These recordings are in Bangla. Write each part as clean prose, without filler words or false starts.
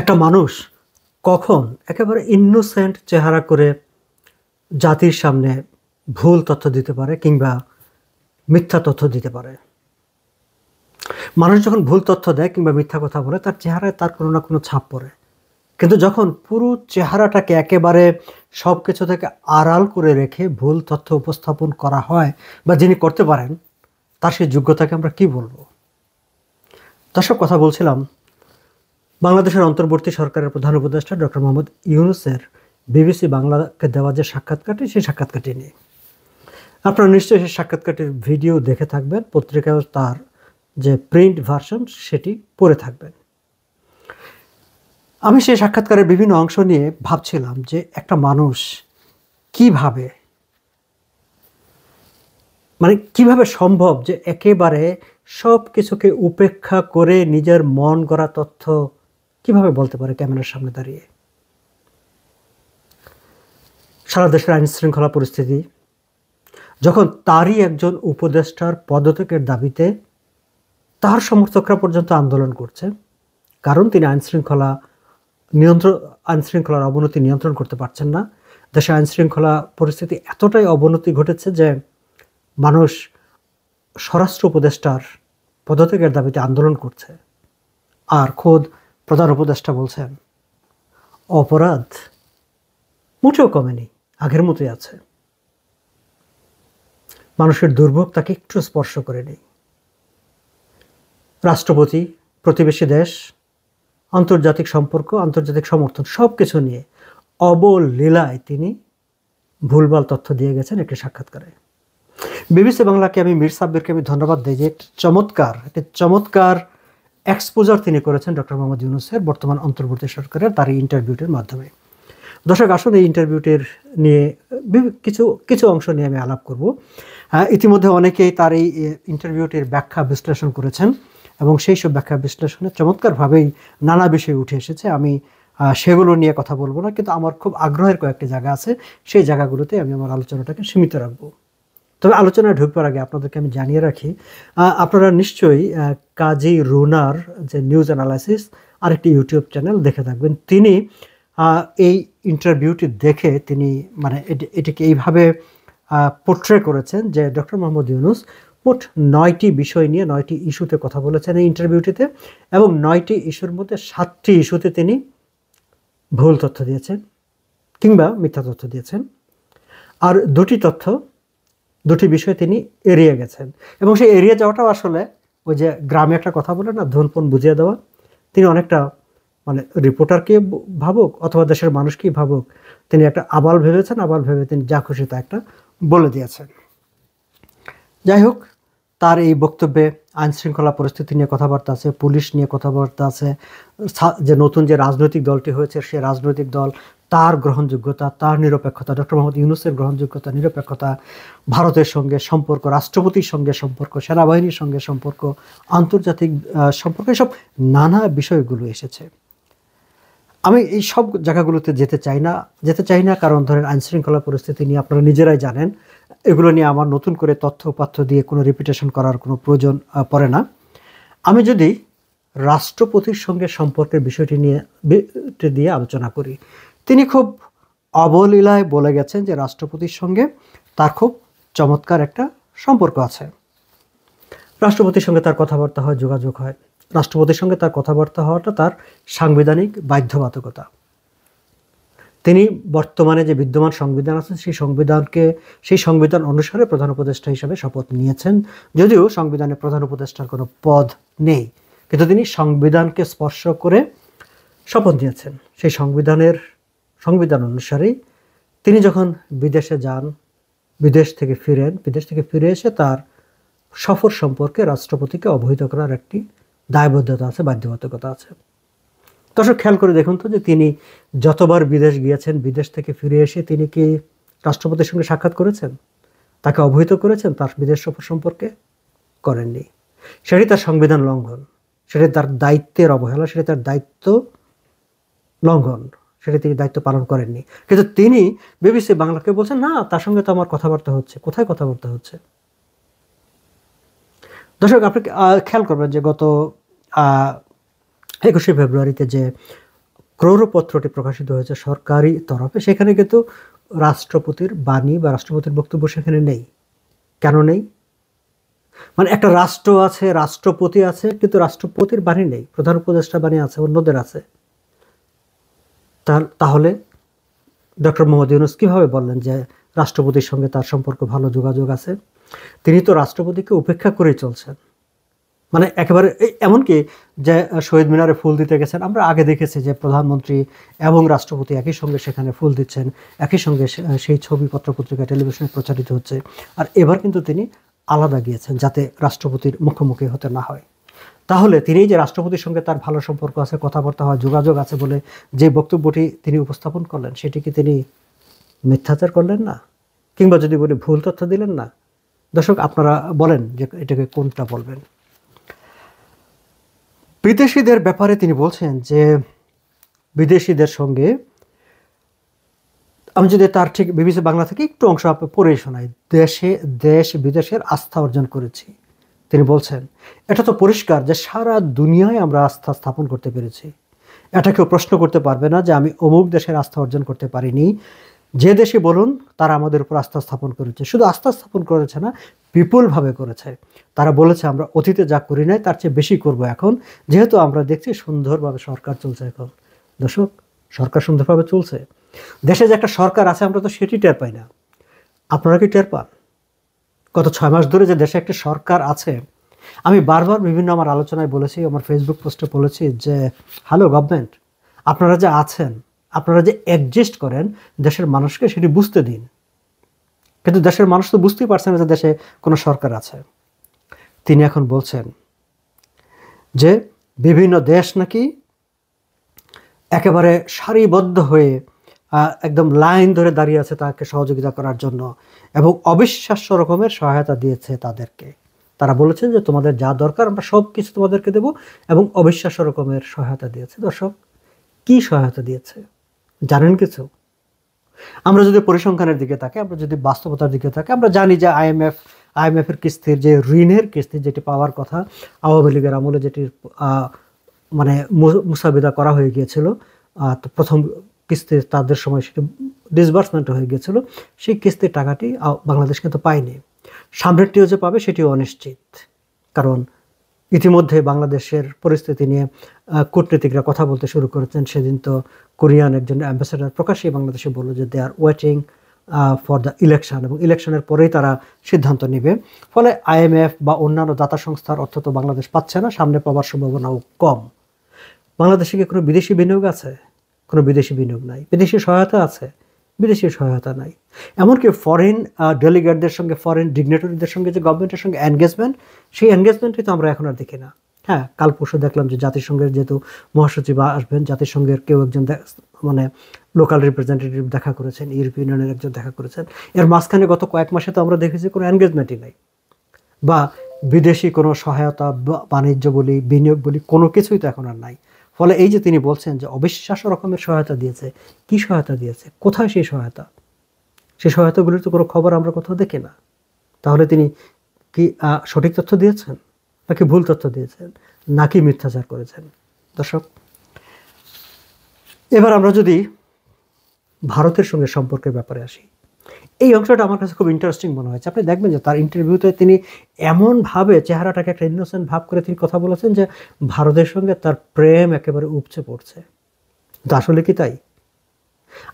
একটা মানুষ কখন একেবারে ইনোসেন্ট চেহারা করে জাতির সামনে ভুল তথ্য দিতে পারে কিংবা মিথ্যা তথ্য দিতে পারে? মানুষ যখন ভুল তথ্য দেয় কিংবা মিথ্যা কথা বলে তার চেহারায় তার কোনো না কোনো ছাপ পড়ে। কিন্তু যখন পুরো চেহারাটাকে একেবারে সব কিছু থেকে আড়াল করে রেখে ভুল তথ্য উপস্থাপন করা হয় বা যিনি করতে পারেন তার সেই যোগ্যতাকে আমরা কি বলবো? দর্শক, কথা বলছিলাম বাংলাদেশের অন্তর্বর্তী সরকারের প্রধান উপদেষ্টা ডক্টর মোহাম্মদ ইউনূসের বিবিসি বাংলাকে দেওয়া যে সাক্ষাৎকারটি, সেই সাক্ষাৎকারটি নিয়ে। আপনারা নিশ্চয়ই সেই সাক্ষাৎকারটির ভিডিও দেখে থাকবেন, পত্রিকায় তার যে প্রিন্ট ভার্সন সেটি পড়ে থাকবেন। আমি সেই সাক্ষাৎকারের বিভিন্ন অংশ নিয়ে ভাবছিলাম যে একটা মানুষ কিভাবে কিভাবে সম্ভব যে একেবারে সব কিছুকে উপেক্ষা করে নিজের মন গড়া তথ্য কিভাবে বলতে পারে ক্যামেরার সামনে দাঁড়িয়ে। সারা দেশের আইন শৃঙ্খলা পরিস্থিতি, যখন তারই একজন উপদেষ্টার পদত্যাগের দাবিতে তার সমর্থকরা পর্যন্ত আন্দোলন করছে, কারণ তিনি আইনশৃঙ্খলার অবনতি নিয়ন্ত্রণ করতে পারছেন না। দেশে আইনশৃঙ্খলা পরিস্থিতি এতটাই অবনতি ঘটেছে যে মানুষ স্বরাষ্ট্র উপদেষ্টার পদত্যাগের দাবিতে আন্দোলন করছে। আর খোদ প্রধান উপদেষ্টা বলছেন অপরাধ মোটেও কমেনি, আগের মতোই আছে। মানুষের দুর্ভোগ তাকে একটু স্পর্শ করে নেই। রাষ্ট্রপতি, প্রতিবেশী দেশ, আন্তর্জাতিক সম্পর্ক, আন্তর্জাতিক সমর্থন সব কিছু নিয়ে অবলীলায় তিনি ভুলভাল তথ্য দিয়ে গেছেন একটি সাক্ষাৎকারে। বিবিসি বাংলাকে আমি মীর সাব্বিরকে আমি ধন্যবাদ দিই যে একটি চমৎকার এক্সপোজার তিনি করেছেন ডক্টর মোহাম্মদ ইউনূসের বর্তমান অন্তর্বর্তী সরকারের তার এই ইন্টারভিউটির মাধ্যমে। দর্শক, আসলে এই ইন্টারভিউটির নিয়ে কিছু অংশ নিয়ে আমি আলাপ করব। ইতিমধ্যে অনেকেই তার এই ইন্টারভিউটির ব্যাখ্যা বিশ্লেষণ করেছেন এবং সেই সব ব্যাখ্যা বিশ্লেষণে চমৎকারভাবেই নানা বিষয় উঠে এসেছে। আমি সেগুলো নিয়ে কথা বলবো না, কিন্তু আমার খুব আগ্রহের কয়েকটি জায়গা আছে, সেই জায়গাগুলোতে আমি আমার আলোচনাটাকে সীমিত রাখবো। তবে আলোচনায় ঢুকবার আগে আপনাদেরকে আমি জানিয়ে রাখি, আপনারা নিশ্চয়ই কাজী রুনার যে নিউজ অ্যানালাইসিস আরেকটি ইউটিউব চ্যানেল দেখে থাকবেন। তিনি এই ইন্টারভিউটি দেখে তিনি এটিকে এইভাবে পোর্ট্রে করেছেন যে ডক্টর মোহাম্মদ ইউনূস মোট 9টি বিষয় নিয়ে 9টি ইস্যুতে কথা বলেছেন এই ইন্টারভিউটিতে, এবং 9টি ইস্যুর মধ্যে 7টি ইস্যুতে তিনি ভুল তথ্য দিয়েছেন কিংবা মিথ্যা তথ্য দিয়েছেন, আর দুটি বিষয় তিনি এড়িয়ে গেছেন। এবং সেই এড়িয়ে যাওয়াটাও আসলে ওই যে গ্রামে একটা কথা বলে না, ধনপন বুঝিয়ে দেওয়া। তিনি অনেকটা রিপোর্টারকে ভাবুক অথবা দেশের মানুষকেই ভাবুক, তিনি একটা আবাল ভেবেছেন, আবাল ভেবে তিনি যা খুশি তা একটা বলে দিয়েছেন। যাই হোক, তার এই বক্তব্যে আইনশৃঙ্খলা পরিস্থিতি নিয়ে কথাবার্তা আছে, পুলিশ নিয়ে কথাবার্তা আছে, যে নতুন যে রাজনৈতিক দলটি হয়েছে সে রাজনৈতিক দল, তার গ্রহণযোগ্যতা, তার নিরপেক্ষতা, ডক্টর মোহাম্মদ ইউনূসের গ্রহণযোগ্যতা, নিরপেক্ষতা, ভারতের সঙ্গে সম্পর্ক, রাষ্ট্রপতির সঙ্গে সম্পর্ক, সেনাবাহিনীর সঙ্গে সম্পর্ক, আন্তর্জাতিক সম্পর্ক, এসব নানা বিষয়গুলো এসেছে। আমি এই সব জায়গাগুলোতে যেতে চাই না, কারণ ধরেন আইনশৃঙ্খলা পরিস্থিতি নিয়ে আপনারা নিজেরাই জানেন, এগুলো নিয়ে আমার নতুন করে তথ্য দিয়ে কোনো রিপিটেশন করার কোনো প্রয়োজন পড়ে না। আমি যদি রাষ্ট্রপতির সঙ্গে সম্পর্কের বিষয়টি দিয়ে আলোচনা করি, তিনি খুব অবলীলায় বলে গেছেন যে রাষ্ট্রপতির সঙ্গে তার খুব চমৎকার একটা সম্পর্ক আছে। রাষ্ট্রপতির সঙ্গে তার কথাবার্তা হয়, যোগাযোগ হয়। রাষ্ট্রপতির সঙ্গে তার কথাবার্তা হওয়াটা তার সাংবিধানিক বাধ্যবাধকতা। তিনি বর্তমানে যে বিদ্যমান সংবিধান আছে সেই সংবিধান অনুসারে প্রধান উপদেষ্টা হিসেবে শপথ নিয়েছেন, যদিও সংবিধানে প্রধান উপদেষ্টার কোনো পদ নেই, কিন্তু তিনি সংবিধানকে স্পর্শ করে শপথ নিয়েছেন। সেই সংবিধান অনুসারেই তিনি যখন বিদেশে যান, বিদেশ থেকে ফিরে এসে তার সফর সম্পর্কে রাষ্ট্রপতিকে অবহিত করার একটি দায়বদ্ধতা আছে, বাধ্যবাধকতা আছে। দর্শক, খেয়াল করে দেখুন তো যে তিনি যতবার বিদেশ গিয়েছেন, বিদেশ থেকে ফিরে এসে তিনি কি রাষ্ট্রপতির সঙ্গে সাক্ষাৎ করেছেন, তাকে অবহিত করেছেন তার বিদেশ সফর সম্পর্কে? করেননি। সেটি তার সংবিধান লঙ্ঘন, সেটি তার দায়িত্বের অবহেলা, সেটি তার দায়িত্ব লঙ্ঘন, সেটি তিনি দায়িত্ব পালন করেননি। কিন্তু তিনি বিবিসি বাংলাকে বলছেন না, তার সঙ্গে তো আমার কথাবার্তা হচ্ছে। কোথায় কথাবার্তা হচ্ছে? দর্শক, আপনি খেয়াল করবেন যে গত 21শে ফেব্রুয়ারিতে যে ক্রৌরপত্রটি প্রকাশিত হয়েছে সরকারি তরফে, সেখানে কিন্তু রাষ্ট্রপতির বাণী বা রাষ্ট্রপতির বক্তব্য সেখানে নেই। কেন নেই? মানে একটা রাষ্ট্র আছে, রাষ্ট্রপতি আছে, কিন্তু রাষ্ট্রপতির বাণী নেই, প্রধান উপদেষ্টা বাণী আছে, অন্যদের আছে। তাহলে ডক্টর মোহাম্মদ ইউনূস কীভাবে বললেন যে রাষ্ট্রপতির সঙ্গে তার সম্পর্ক ভালো, যোগাযোগ আছে? তিনি তো রাষ্ট্রপতিকে উপেক্ষা করেই চলছেন। মানে একেবারে এমনকি যে শহীদ মিনারে ফুল দিতে গেছেন, আমরা আগে দেখেছি যে প্রধানমন্ত্রী এবং রাষ্ট্রপতি একই সঙ্গে সেখানে ফুল দিচ্ছেন, একই সঙ্গে সেই ছবি পত্রপত্রিকা টেলিভিশনে প্রচারিত হচ্ছে। আর এবার কিন্তু তিনি আলাদা গিয়েছেন যাতে রাষ্ট্রপতির মুখোমুখি হতে না হয়। তাহলে তিনি যে রাষ্ট্রপতির সঙ্গে তার ভালো সম্পর্ক আছে, কথাবার্তা হয়, যোগাযোগ আছে বলে যে বক্তব্যটি তিনি উপস্থাপন করলেন, সেটি কি তিনি মিথ্যাচার করলেন না? কিংবা যদি বলি ভুল তথ্য দিলেন না? দর্শক, আপনারা বলেন যে এটাকে কোনটা বলবেন? বিদেশিদের ব্যাপারে তিনি বলছেন যে বিদেশিদের সঙ্গে, আমি যদি তার ঠিক বিবিসি বাংলা থেকে একটু অংশ পড়ে শোনাই, দেশ বিদেশের আস্থা অর্জন করেছি। তিনি বলছেন, এটা তো পরিষ্কার যে সারা দুনিয়ায় আমরা আস্থা স্থাপন করতে পেরেছি। এটা কেউ প্রশ্ন করতে পারবে না যে আমি অমুক দেশের আস্থা অর্জন করতে পারিনি। যে দেশে বলুন তারা আমাদের উপর আস্থা স্থাপন করেছে। শুধু আস্থা স্থাপন করেছে না, বিপুলভাবে করেছে। তারা বলেছে আমরা অতীতে যা করি নাই তার চেয়ে বেশি করব এখন, যেহেতু আমরা দেখছি সুন্দরভাবে সরকার চলছে এখন। দর্শক, সরকার সুন্দরভাবে চলছে। দেশে যে একটা সরকার আছে আমরা তো সেটি টের পাই না। আপনারা কি টের পান? গত 6 মাস ধরে যে দেশে একটি সরকার আছে, আমি বারবার বিভিন্ন আমার আলোচনায় বলেছি, আমার ফেসবুক পোস্টে বলেছি যে হ্যালো গভর্নমেন্ট, আপনারা যে আছেন, আপনারা যে অ্যাডজাস্ট করেন দেশের মানুষকে সেটি বুঝতে দিন। কিন্তু দেশের মানুষ তো বুঝতেই পারছে না যে দেশে কোনো সরকার আছে। তিনি এখন বলছেন যে বিভিন্ন দেশ নাকি একেবারে সারিবদ্ধ হয়ে একদম লাইন ধরে দাঁড়িয়ে আছে তাকে সহযোগিতা করার জন্য এবং অবিশ্বাস্য রকমের সহায়তা দিয়েছে তাদেরকে। তারা বলেছেন যে তোমাদের যা দরকার আমরা সব কিছু তোমাদেরকে দেব, এবং অবিশ্বাস্য রকমের সহায়তা দিয়েছে। দর্শক, কি সহায়তা দিয়েছে জানেন কিছু? আমরা যদি পরিসংখ্যানের দিকে তাকাই, আমরা যদি বাস্তবতার দিকে তাকাই, আমরা জানি যে আইএমএফের কিস্তির যে ঋণের কিস্তি যেটি পাওয়ার কথা আওয়ামী লীগের আমলে, যেটির মানে মুসাবিদা করা হয়ে গিয়েছিল, তো প্রথম কিস্তি তাদের সময় সেটি ডিসবার্সমেন্ট হয়ে গিয়েছিল, সেই কিস্তির টাকাটি বাংলাদেশ কিন্তু পায়নি। সামনেরটিও যে পাবে সেটিও অনিশ্চিত, কারণ ইতিমধ্যে বাংলাদেশের পরিস্থিতি নিয়ে কূটনীতিকরা কথা বলতে শুরু করেছেন। সেদিন তো কোরিয়ান একজন অ্যাম্বাসেডার প্রকাশ্যে বাংলাদেশে বলল যে they are waiting for the election, এবং ইলেকশনের পরেই তারা সিদ্ধান্ত নেবে। ফলে আইএমএফ বা অন্যান্য দাতা সংস্থার অর্থ তো বাংলাদেশ পাচ্ছে না, সামনে পাওয়ার সম্ভাবনাও কম। বাংলাদেশে কি কোনো বিদেশি বিনিয়োগ আছে? কোনো বিদেশি বিনিয়োগ নাই। বিদেশি সহায়তা আছে? বিদেশি সহায়তা নাই। এমনকি ফরেন ডেলিগেটদের সঙ্গে, ফরেন ডিগনেটরিদের সঙ্গে যে গভর্নমেন্টের সঙ্গে এনগেজমেন্ট, সেই এনগেজমেন্টই তো আমরা এখন আর দেখি না। হ্যাঁ, কাল পরশু দেখলাম যে জাতিসংঘের যেহেতু মহাসচিব আসবেন, জাতিসংঘের কেউ একজন মানে লোকাল রিপ্রেজেন্টেটিভ দেখা করেছেন, ইউরোপিয়ান ইউনিয়নের একজন দেখা করেছেন। এর মাঝখানে গত কয়েক মাসে তো আমরা দেখেছি কোনো এনগেজমেন্টই নাই, বা বিদেশি কোনো সহায়তা, বাণিজ্য বলি, বিনিয়োগ বলি, কোনো কিছুই তো এখন আর নাই। ফলে এই যে তিনি বলছেন যে অবিশ্বাস্য রকমের সহায়তা দিয়েছে, কি সহায়তা দিয়েছে, কোথায় সেই সহায়তা? সেই সহায়তাগুলির তো কোনো খবর আমরা কোথাও দেখি না। তাহলে তিনি কি সঠিক তথ্য দিয়েছেন, নাকি ভুল তথ্য দিয়েছেন, নাকি মিথ্যাচার করেছেন? দর্শক, এবার আমরা যদি ভারতের সঙ্গে সম্পর্কের ব্যাপারে আসি, এই অংশটা আমার কাছে খুব ইন্টারেস্টিং মনে হয়েছে। আপনি দেখবেন যে তার ইন্টারভিউতে তিনি এমনভাবে চেহারাটাকে একটা ইনোসেন্ট ভাব করে তিনি কথা বলেছেন যে ভারতের সঙ্গে তার প্রেম একেবারে উপচে পড়ছে। কিন্তু আসলে কি তাই?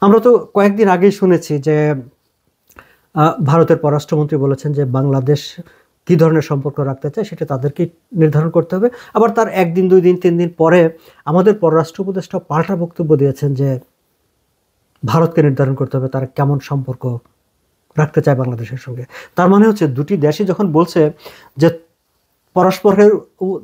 আমরা তো কয়েকদিন আগেই শুনেছি যে ভারতের পররাষ্ট্রমন্ত্রী বলেছেন যে বাংলাদেশ কী ধরনের সম্পর্ক রাখতে চায় সেটা তাদেরকে নির্ধারণ করতে হবে। আবার তার 1 দিন 2 দিন 3 দিন পরে আমাদের পররাষ্ট্র উপদেষ্টা পাল্টা বক্তব্য দিয়েছেন যে ভারতকে নির্ধারণ করতে হবে তারা কেমন সম্পর্ক রাখতে চায় বাংলাদেশের সঙ্গে। তার মানে হচ্ছে দুটি দেশই যখন বলছে যে পরস্পরের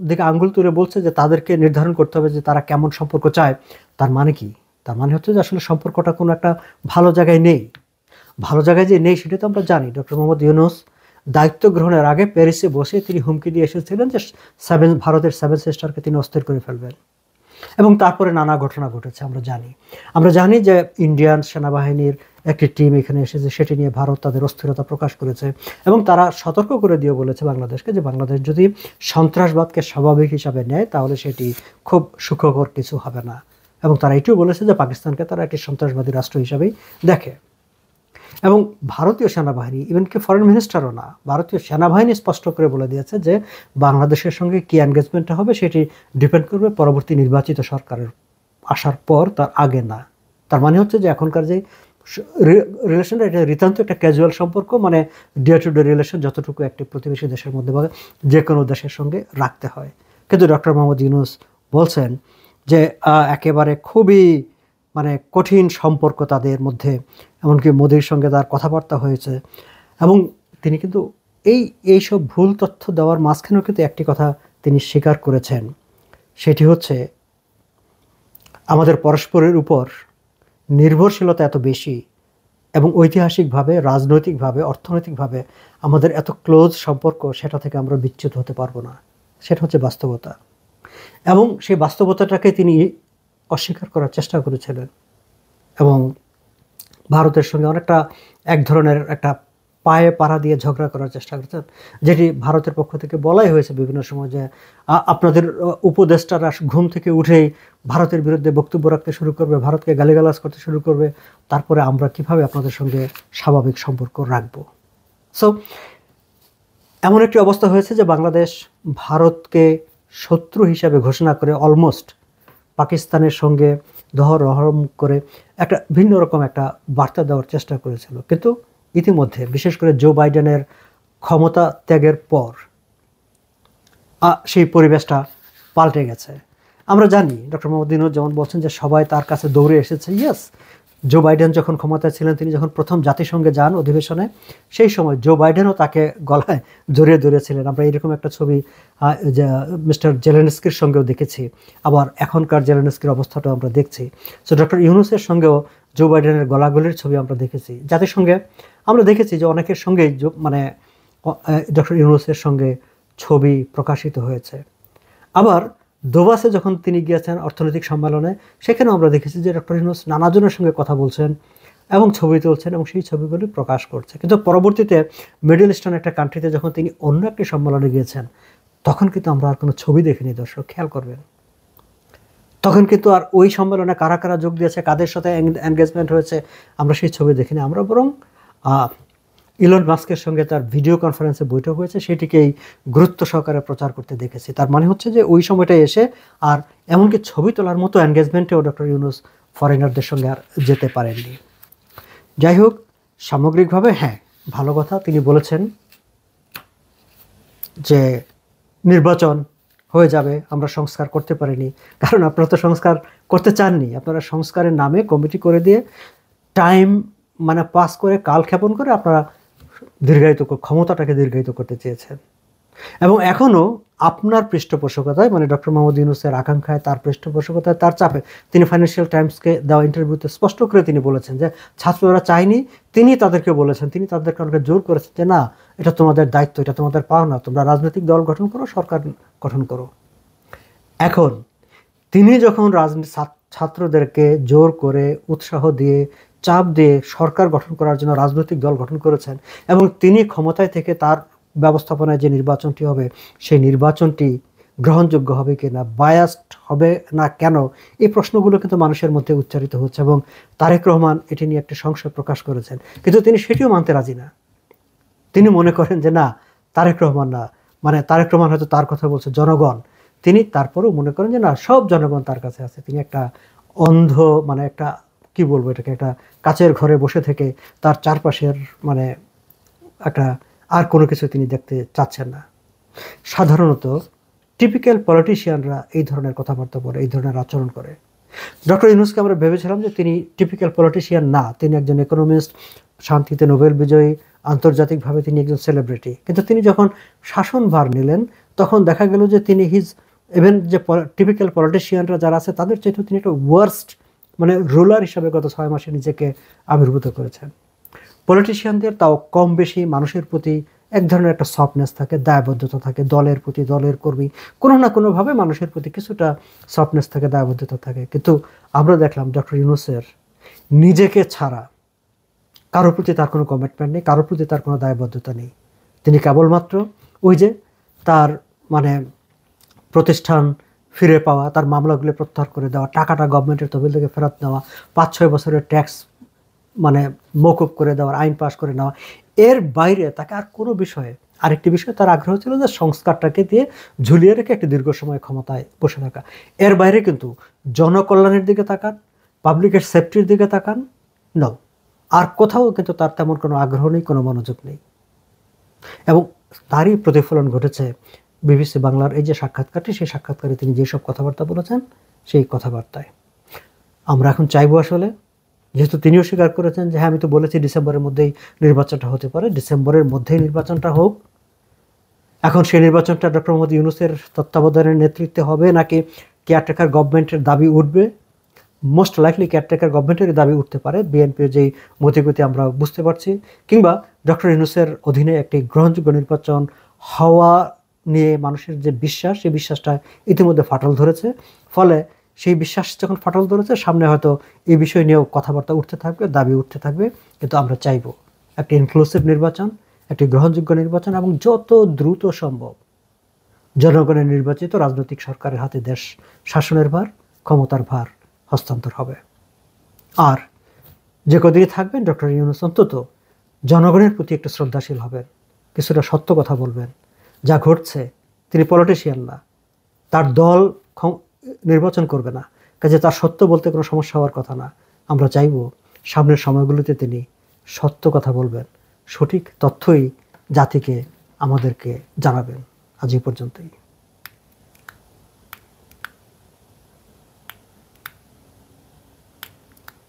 দিকে আঙ্গুল তুলে বলছে যে তাদেরকে নির্ধারণ করতে হবে যে তারা কেমন সম্পর্ক চায়, তার মানে কি? তার মানে হচ্ছে যে আসলে সম্পর্কটা কোনো একটা ভালো জায়গায় নেই। ভালো জায়গায় যে নেই সেটা তো আমরা জানি। ডক্টর মোহাম্মদ ইউনূস দায়িত্ব গ্রহণের আগে প্যারিসে বসে তিনি হুমকি দিয়ে এসেছিলেন যে ভারতের 7 সিস্টারকে তিনি অস্থির করে ফেলবেন, এবং তারপরে নানা ঘটনা ঘটেছে আমরা জানি যে ইন্ডিয়ান সেনাবাহিনীর একটি টিম এখানে এসেছে, সেটি নিয়ে ভারত তাদের অস্থিরতা প্রকাশ করেছে, এবং তারা সতর্ক করে দিয়ে বলেছে বাংলাদেশকে যে বাংলাদেশ যদি সন্ত্রাসবাদকে স্বাভাবিক হিসাবে নেয় তাহলে সেটি খুব সুখকর কিছু হবে না, এবং তারা এটিও বলেছে যে পাকিস্তানকে তারা একটি সন্ত্রাসবাদী রাষ্ট্র হিসাবেই দেখে। এবং ভারতীয় সেনাবাহিনী, ইভেন কি ফরেন মিনিস্টারও না, ভারতীয় সেনাবাহিনী স্পষ্ট করে বলে দিয়েছে যে বাংলাদেশের সঙ্গে কি এনগেজমেন্টটা হবে সেটি ডিপেন্ড করবে পরবর্তী নির্বাচিত সরকারের আসার পর, তার আগে না। তার মানে হচ্ছে যে এখনকার যে রিলেশনটা, এটা রীতান্ত একটা ক্যাজুয়াল সম্পর্ক, মানে ডে টু ডে রিলেশন যতটুকু একটি প্রতিবেশী দেশের মধ্যে বা যে কোনো দেশের সঙ্গে রাখতে হয়। কিন্তু ডক্টর মোহাম্মদ ইউনূস বলছেন যে একেবারে খুবই মানে কঠিন সম্পর্ক তাদের মধ্যে, এমনকি মোদির সঙ্গে তার কথাবার্তা হয়েছে। এবং তিনি কিন্তু এইসব ভুল তথ্য দেওয়ার মাঝখানেও কিন্তু একটি কথা তিনি স্বীকার করেছেন, সেটি হচ্ছে আমাদের পরস্পরের উপর নির্ভরশীলতা এত বেশি এবং ঐতিহাসিকভাবে, রাজনৈতিকভাবে, অর্থনৈতিকভাবে আমাদের এত ক্লোজ সম্পর্ক, সেটা থেকে আমরা বিচ্যুত হতে পারবো না। সেটা হচ্ছে বাস্তবতা। এবং সেই বাস্তবতাটাকে তিনি অস্বীকার করার চেষ্টা করেছিলেন এবং ভারতের সঙ্গে অনেকটা এক ধরনের একটা পায়ে পাড়া দিয়ে ঝগড়া করার চেষ্টা করেছেন, যেটি ভারতের পক্ষ থেকে বলাই হয়েছে বিভিন্ন সময় যে আপনাদের উপদেষ্টারা ঘুম থেকে উঠেই ভারতের বিরুদ্ধে বক্তব্য রাখতে শুরু করবে, ভারতকে গালিগালাজ করতে শুরু করবে, তারপরে আমরা কিভাবে আপনাদের সঙ্গে স্বাভাবিক সম্পর্ক রাখব। সো এমন একটি অবস্থা হয়েছে যে বাংলাদেশ ভারতকে শত্রু হিসাবে ঘোষণা করে অলমোস্ট পাকিস্তানের সঙ্গে দহরহম করে একটা ভিন্ন রকম একটা বার্তা দেওয়ার চেষ্টা করেছিল। কিন্তু ইতিমধ্যে বিশেষ করে জো বাইডেনের ক্ষমতা ত্যাগের পর সেই পরিবেশটা পাল্টে গেছে। আমরা জানি ডক্টর মোহাম্মদ ইউনূস যেমন বলছেন যে সবাই তার কাছে দৌড়ে এসেছে। ইয়েস, জো বাইডেন যখন ক্ষমতায় ছিলেন, তিনি যখন প্রথম জাতিসংঘে যান অধিবেশনে, সেই সময় জো বাইডেনও তাকে গলায় জড়িয়ে ধরেছিলেন। আমরা এরকম একটা ছবি মিস্টার জেলেনস্কির সঙ্গেও দেখেছি, আবার এখনকার জেলেনস্কির অবস্থাটাও আমরা দেখছি। সো ডক্টর ইউনূসের সঙ্গেও জো বাইডেনের গলাগলির ছবি আমরা দেখেছি। জাতিসংঘে আমরা দেখেছি যে অনেকের সঙ্গেই মানে ডক্টর ইউনূসের সঙ্গে ছবি প্রকাশিত হয়েছে। আবার দোভাসে যখন তিনি গিয়েছেন অর্থনৈতিক সম্মেলনে, সেখানেও আমরা দেখেছি যে ডক্টর ইউনূস নানাজনের সঙ্গে কথা বলছেন এবং ছবি তুলছেন এবং সেই ছবিগুলি প্রকাশ করছে। কিন্তু পরবর্তীতে মিডল ইস্টার্ন একটা কান্ট্রিতে যখন তিনি অন্য একটি সম্মেলনে গিয়েছেন, তখন কিন্তু আমরা আর কোনো ছবি দেখিনি। দর্শক খেয়াল করবেন, তখন কিন্তু আর ওই সম্মেলনে কারা কারা যোগ দিয়েছে, কাদের সাথে এনগেজমেন্ট হয়েছে, আমরা সেই ছবি দেখিনি। আমরা বরং ইলন মাস্কের সঙ্গে তার ভিডিও কনফারেন্সে বৈঠক হয়েছে, সেটিকেই গুরুত্ব সহকারে প্রচার করতে দেখেছি। তার মানে হচ্ছে যে ওই সময়টায় এসে আর এমনকি ছবি তোলার মতো এনগেজমেন্টেও ডক্টর ইউনূস ফরেনারদের সঙ্গে আর যেতে পারেননি। যাই হোক, সামগ্রিকভাবে হ্যাঁ, ভালো কথা তিনি বলেছেন যে নির্বাচন হয়ে যাবে, আমরা সংস্কার করতে পারিনি। কারণ আপনারা তো সংস্কার করতে চাননি, আপনারা সংস্কারের নামে কমিটি করে দিয়ে টাইম মানে পাস করে, কালক্ষেপণ করে আপনারা ক্ষমতাটাকে দীর্ঘায়িত করতে চেয়েছেন। এবং এখনও আপনার পৃষ্ঠপোষকতায়, মানে ডক্টর মোহাম্মদ ইউনূসের আকাঙ্ক্ষায়, তার পৃষ্ঠপোষকতায়, তার চাপে তিনি ফাইন্যান্সিয়াল টাইমসকে দেওয়া ইন্টারভিউতে স্পষ্ট করে তিনি বলেছেন যে ছাত্ররা চায়নি, তিনি তাদেরকে বলেছেন, তিনি তাদেরকে অনেক জোর করেছেন যে না, এটা তোমাদের দায়িত্ব, এটা তোমাদের পাওনা, তোমরা রাজনৈতিক দল গঠন করো, সরকার গঠন করো। এখন তিনি যখন ছাত্রদেরকে জোর করে, উৎসাহ দিয়ে, চাপ দিয়ে সরকার গঠন করার জন্য রাজনৈতিক দল গঠন করেছেন এবং তিনি ক্ষমতায় থেকে তার ব্যবস্থাপনায় যে নির্বাচনটি হবে, সেই নির্বাচনটি গ্রহণযোগ্য হবে কি না, বায়াসড হবে না কেন, এই প্রশ্নগুলো কিন্তু মানুষের মধ্যে উচ্চারিত হচ্ছে এবং তারেক রহমান এটি নিয়ে একটি সংশয় প্রকাশ করেছেন। কিন্তু তিনি সেটিও মানতে রাজি না। তিনি মনে করেন যে না, তারেক রহমান না, মানে তারেক রহমান হয়তো তার কথা বলছে, জনগণ, তিনি তারপরেও মনে করেন যে না, সব জনগণ তার কাছে আছে। তিনি একটা অন্ধ, মানে একটা কি বলবো এটাকে, একটা কাচের ঘরে বসে থেকে তার চারপাশের মানে একটা আর কোনো কিছু তিনি দেখতে চাচ্ছেন না। সাধারণত টিপিক্যাল পলিটিশিয়ানরা এই ধরনের কথাবার্তা বলে, এই ধরনের আচরণ করে। ডক্টর ইউনূসকে আমরা ভেবেছিলাম যে তিনি টিপিক্যাল পলিটিশিয়ান না, তিনি একজন ইকোনমিস্ট, শান্তিতে নোবেল বিজয়ী, আন্তর্জাতিকভাবে তিনি একজন সেলিব্রিটি। কিন্তু তিনি যখন শাসনভার নিলেন, তখন দেখা গেল যে তিনি ইভেন যে টিপিক্যাল পলিটিশিয়ানরা যারা আছে তাদের চাইতেও তিনি একটা ওয়ার্স্ট মানে রুলার হিসাবে গত 6 মাসে নিজেকে আবির্ভূত করেছেন। পলিটিশিয়ানদের তাও কম বেশি মানুষের প্রতি এক ধরনের একটা সফটনেস থাকে, দায়বদ্ধতা থাকে, দলের প্রতি, দলের কর্মী, কোনো না কোনোভাবে মানুষের প্রতি কিছুটা সফটনেস থাকে, দায়বদ্ধতা থাকে। কিন্তু আমরা দেখলাম ডক্টর ইউনূসের নিজেকে ছাড়া কারোর প্রতি তার কোনো কমিটমেন্ট নেই, কারোর প্রতি তার কোনো দায়বদ্ধতা নেই। তিনি কেবলমাত্র ওই যে তার মানে প্রতিষ্ঠান ফিরে পাওয়া, তার মামলাগুলো প্রত্যাহার করে দেওয়া, টাকাটা গভর্নমেন্টের তহবিল থেকে ফেরত নেওয়া, 5-6 বছরের ট্যাক্স মানে মকুব করে দেওয়ার আইন পাশ করে নেওয়া, এর বাইরে তাকে আর কোনো বিষয়ে, আরেকটি বিষয়ে তার আগ্রহ ছিল যে সংস্কারটাকে দিয়ে ঝুলিয়ে রেখে একটি দীর্ঘ সময় ক্ষমতায় বসে থাকা। এর বাইরে কিন্তু জনকল্যাণের দিকে তাকান, পাবলিকের সেফটির দিকে তাকান, নাও আর কোথাও কিন্তু তার তেমন কোনো আগ্রহ নেই, কোনো মনোযোগ নেই। এবং তারই প্রতিফলন ঘটেছে বিবিসি বাংলার এই যে সাক্ষাৎকারটি, সেই সাক্ষাৎকারে তিনি যেসব কথাবার্তা বলেছেন সেই কথাবার্তায়। আমরা এখন চাইবো আসলে, যেহেতু তিনিও স্বীকার করেছেন যে হ্যাঁ আমি তো বলেছি ডিসেম্বরের মধ্যেই নির্বাচনটা হতে পারে, ডিসেম্বরের মধ্যেই নির্বাচনটা হোক। এখন সেই নির্বাচনটা ডক্টর মোহাম্মদ ইউনূসের তত্ত্বাবধানের নেতৃত্বে হবে নাকি কেয়ারটেকার গভর্নমেন্টের দাবি উঠবে? মোস্ট লাইকলি কেয়ারটেকার গভর্নমেন্টের দাবি উঠতে পারে, বিএনপির যেই মতিগতি আমরা বুঝতে পারছি, কিংবা ডক্টর ইউনূসের অধীনে একটি গ্রহণযোগ্য নির্বাচন হওয়া নিয়ে মানুষের যে বিশ্বাস, সেই বিশ্বাসটা ইতিমধ্যে ফাটল ধরেছে। ফলে সেই বিশ্বাস যখন ফাটল ধরেছে, সামনে হয়তো এই বিষয় নিয়েও কথাবার্তা উঠতে থাকবে, দাবি উঠতে থাকবে। কিন্তু আমরা চাইব একটি ইনক্লুসিভ নির্বাচন, একটি গ্রহণযোগ্য নির্বাচন, এবং যত দ্রুত সম্ভব জনগণের নির্বাচিত রাজনৈতিক সরকারের হাতে দেশ শাসনের ভার, ক্ষমতার ভার হস্তান্তর হবে। আর যে কদিনই থাকবেন ডক্টর ইউনূস অন্তত জনগণের প্রতি একটু শ্রদ্ধাশীল হবেন, কিছুটা সত্য কথা বলবেন। যা ঘটছে, তিনি পলিটিশিয়ান না, তার দল নির্বাচন করবে না, কাজে তার সত্য বলতে কোনো সমস্যা হওয়ার কথা না। আমরা চাইব সামনের সময়গুলোতে তিনি সত্য কথা বলবেন, সঠিক তথ্যই জাতিকে আমাদেরকে জানাবেন। আজ এই পর্যন্তই।